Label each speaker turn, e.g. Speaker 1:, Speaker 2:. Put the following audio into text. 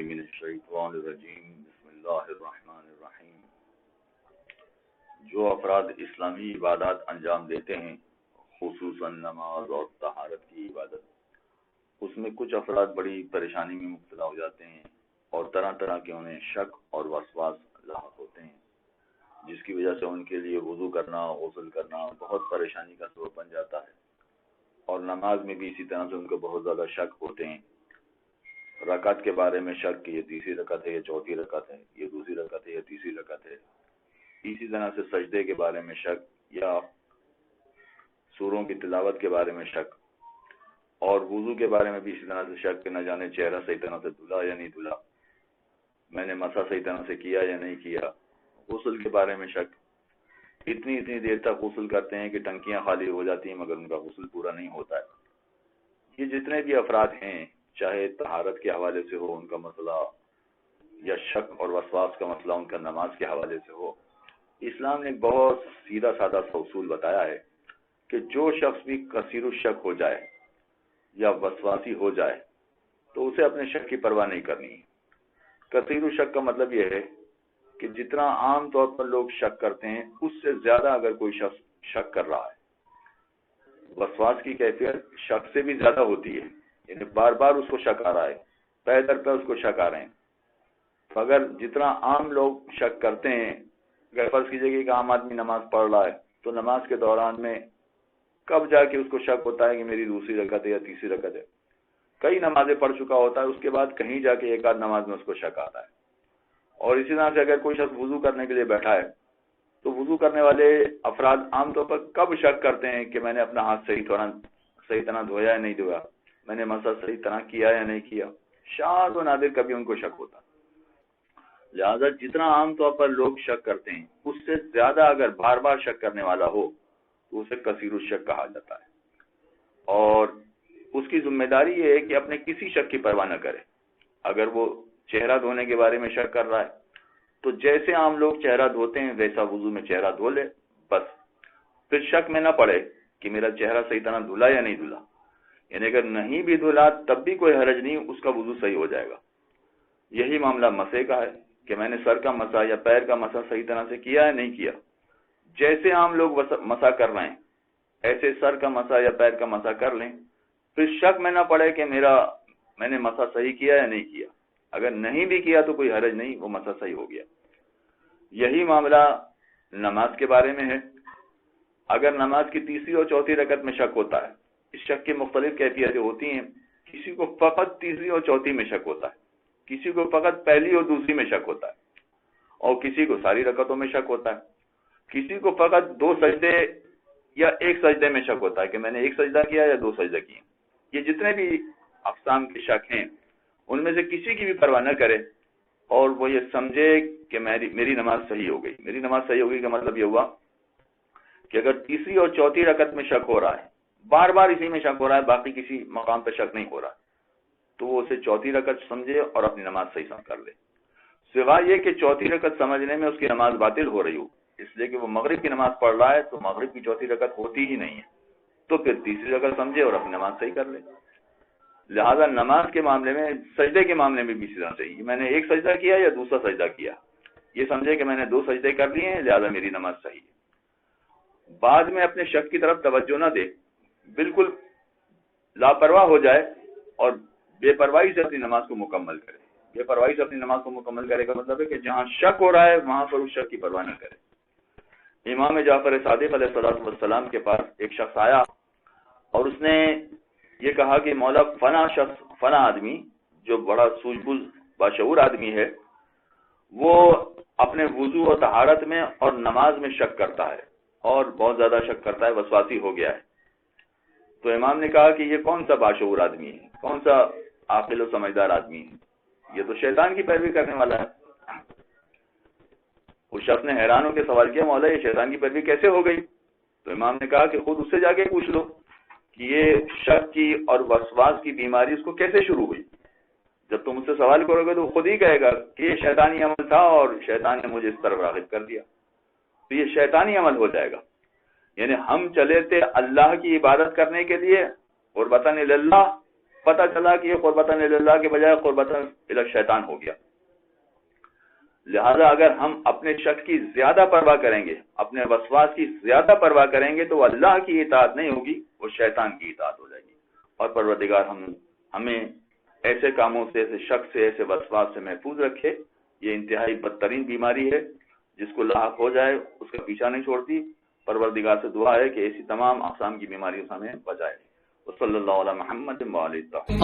Speaker 1: من الشیطان الرجیم بسم اللہ الرحمن الرحیم۔ جو افراد اسلامی عبادات انجام دیتے ہیں، خصوصاً نماز اور طہارت کی عبادت، اس میں کچھ افراد بڑی پریشانی میں مبتلا ہو جاتے ہیں اور طرح طرح کے انہیں شک اور وسواس لاحق ہوتے ہیں، جس کی وجہ سے ان کے لیے وضو کرنا، غسل کرنا بہت پریشانی کا سبب بن جاتا ہے، اور نماز میں بھی اسی طرح سے ان کو بہت زیادہ شک ہوتے ہیں۔ رکعت کے بارے میں شک کہ یہ تیسری رکعت ہے، یہ چوتھی رکعت ہے، یہ دوسری رکعت ہے، یہ تیسری رکعت ہے۔ اسی طرح سے سجدے کے بارے میں شک، یا سوروں کی تلاوت کے بارے میں شک، اور وضو کے بارے میں بھی اسی طرح سے شک کہ نہ جانے چہرہ صحیح طرح سے دھلا یا نہیں دھلا، میں نے مسح صحیح طرح سے کیا یا نہیں کیا۔ غسل کے بارے میں شک، اتنی دیر تک غسل کرتے ہیں کہ ٹنکیاں خالی ہو جاتی ہیں مگر ان کا غسل پورا نہیں ہوتا ہے۔ یہ جتنے بھی افراد ہیں، چاہے طہارت کے حوالے سے ہو ان کا مسئلہ، یا شک اور وسواس کا مسئلہ ان کا نماز کے حوالے سے ہو، اسلام نے ایک بہت سیدھا سادہ سا اصول بتایا ہے کہ جو شخص بھی کثیر الشک ہو جائے یا وسواسی ہو جائے تو اسے اپنے شک کی پرواہ نہیں کرنی ہے۔ کثیر الشک کا مطلب یہ ہے کہ جتنا عام طور پر لوگ شک کرتے ہیں اس سے زیادہ اگر کوئی شخص شک کر رہا ہے، وسواس کی کیفیت شک سے بھی زیادہ ہوتی ہے، یعنی بار بار اس کو شک آ رہا ہے، پے در پہ اس کو شک آ رہے ہیں۔ تو اگر جتنا عام لوگ شک کرتے ہیں، اگر فرض کیجئے کہ ایک عام آدمی نماز پڑھ رہا ہے تو نماز کے دوران میں کب جا کے اس کو شک ہوتا ہے کہ میری دوسری رکعت ہے یا تیسری رکعت ہے، کئی نمازیں پڑھ چکا ہوتا ہے، اس کے بعد کہیں جا کے ایک آدھ نماز میں اس کو شک آتا ہے۔ اور اسی طرح سے اگر کوئی شخص وضو کرنے کے لیے بیٹھا ہے تو وضو کرنے والے افراد عام طور پر کب شک کرتے ہیں کہ میں نے اپنا ہاتھ صحیح طرح دھویا یا نہیں دھویا، میں نے مسح صحیح طرح کیا یا نہیں کیا، شاذ و نادر کبھی ان کو شک ہوتا۔ لہذا جتنا عام طور پر لوگ شک کرتے ہیں اس سے زیادہ اگر بار بار شک کرنے والا ہو تو اسے کثیر الشک کہا جاتا ہے، اور اس کی ذمہ داری یہ ہے کہ اپنے کسی شک کی پرواہ نہ کرے۔ اگر وہ چہرہ دھونے کے بارے میں شک کر رہا ہے تو جیسے عام لوگ چہرہ دھوتے ہیں ویسا وضو میں چہرہ دھو لے، بس پھر شک میں نہ پڑے کہ میرا چہرہ صحیح طرح دھلا یا نہیں دھلا، یعنی اگر نہیں بھی دھلا تب بھی کوئی حرج نہیں، اس کا وضو صحیح ہو جائے گا۔ یہی معاملہ مسح کا ہے کہ میں نے سر کا مسح یا پیر کا مسح صحیح طرح سے کیا یا نہیں کیا، جیسے عام لوگ مسح کر رہے ہیں ایسے سر کا مسح یا پیر کا مسح کر لیں، پھر شک میں نہ پڑے کہ میں نے مسح صحیح کیا یا نہیں کیا، اگر نہیں بھی کیا تو کوئی حرج نہیں، وہ مسح صحیح ہو گیا۔ یہی معاملہ نماز کے بارے میں ہے۔ اگر نماز کی تیسری اور چوتھی رکعت میں شک ہوتا ہے، اس شک کی مختلف کیفیتیں ہوتی ہیں، کسی کو فقط تیسری اور چوتھی میں شک ہوتا ہے، کسی کو فقط پہلی اور دوسری میں شک ہوتا ہے، اور کسی کو ساری رکعتوں میں شک ہوتا ہے، کسی کو فقط 2 سجدے یا ایک سجدے میں شک ہوتا ہے کہ میں نے ایک سجدہ کیا یا 2 سجدے کیے۔ یہ جتنے بھی اقسام کے شک ہیں ان میں سے کسی کی بھی پرواہ نہ کرے، اور وہ یہ سمجھے کہ میری نماز صحیح ہو گئی۔ میری نماز صحیح ہو گئی کا مطلب یہ ہوا کہ اگر تیسری اور چوتھی رکعت میں شک ہو رہا ہے، بار بار اسی میں شک ہو رہا ہے، باقی کسی مقام پہ شک نہیں ہو رہا، تو وہ اسے چوتھی رکعت سمجھے اور اپنی نماز صحیح سمجھ کر لے، سوائے یہ کہ چوتھی رکعت سمجھنے میں اس کی نماز باطل ہو رہی ہو، اس لیے کہ وہ مغرب کی نماز پڑھ رہا ہے تو مغرب کی چوتھی رکعت ہوتی ہی نہیں ہے، تو پھر تیسری رکعت سمجھے اور اپنی نماز صحیح کر لے۔ لہذا نماز کے معاملے میں، سجدے کے معاملے میں بھی اسی طرح سے میں نے ایک سجدہ کیا یا دوسرا سجدہ کیا، یہ سمجھے کہ میں نے 2 سجدے کر لیے ہیں لہذا میری نماز صحیح ہے۔ بعد میں اپنے شک کی طرف توجہ نہ دے، بالکل لاپرواہ ہو جائے اور بے پرواہی سے اپنی نماز کو مکمل کرے۔ بے پرواہی سے اپنی نماز کو مکمل کرے کا مطلب ہے کہ جہاں شک ہو رہا ہے وہاں پر اس شک کی پرواہ نہ کرے۔ امام جعفر صادق علیہ السلام کے پاس ایک شخص آیا اور اس نے یہ کہا کہ مولا فنا آدمی جو بڑا سوجھ بوجھ باشعور آدمی ہے، وہ اپنے وضو و طہارت میں اور نماز میں شک کرتا ہے، اور بہت زیادہ شک کرتا ہے، وسواسی ہو گیا ہے۔ تو امام نے کہا کہ یہ کون سا باشعور آدمی ہے، کون سا عاقل و سمجھدار آدمی ہے، یہ تو شیطان کی پیروی کرنے والا ہے۔ اس شخص نے حیران ہو کے سوال کیا، مولا یہ شیطان کی پیروی کیسے ہو گئی؟ تو امام نے کہا کہ خود اس سے جا کے پوچھ لو کہ یہ شک کی اور وسواس کی بیماری اس کو کیسے شروع ہوئی۔ جب تم اس سے سوال کرو گے تو وہ خود ہی کہے گا کہ یہ شیطانی عمل تھا اور شیطان نے مجھے اس طرف راغب کر دیا، تو یہ شیطانی عمل ہو جائے گا۔ یعنی ہم چلے تھے اللہ کی عبادت کرنے کے لیے، قربتاً اللہ، پتہ چلا کہ یہ قربتاً اللہ کے بجائے قربتاً الشیطان ہو گیا. لہذا اگر ہم اپنے شک کی زیادہ پرواہ کریں گے، اپنے وسواس کی زیادہ پرواہ کریں گے، تو وہ اللہ کی اطاعت نہیں ہوگی، وہ شیطان کی اطاعت ہو جائے گی. اور پروردگار ہمیں ایسے کاموں سے، ایسے شک سے، ایسے وسواس سے محفوظ رکھے. یہ انتہائی بدترین بیماری ہے، جس کو لاحق ہو جائے اس کا پیچھا نہیں چھوڑتی. پروردگار سے دعا ہے کہ ایسی تمام اقسام کی بیماریوں سے ہمیں بچائے. وصلی اللہ علی محمد و علیہ وسلم.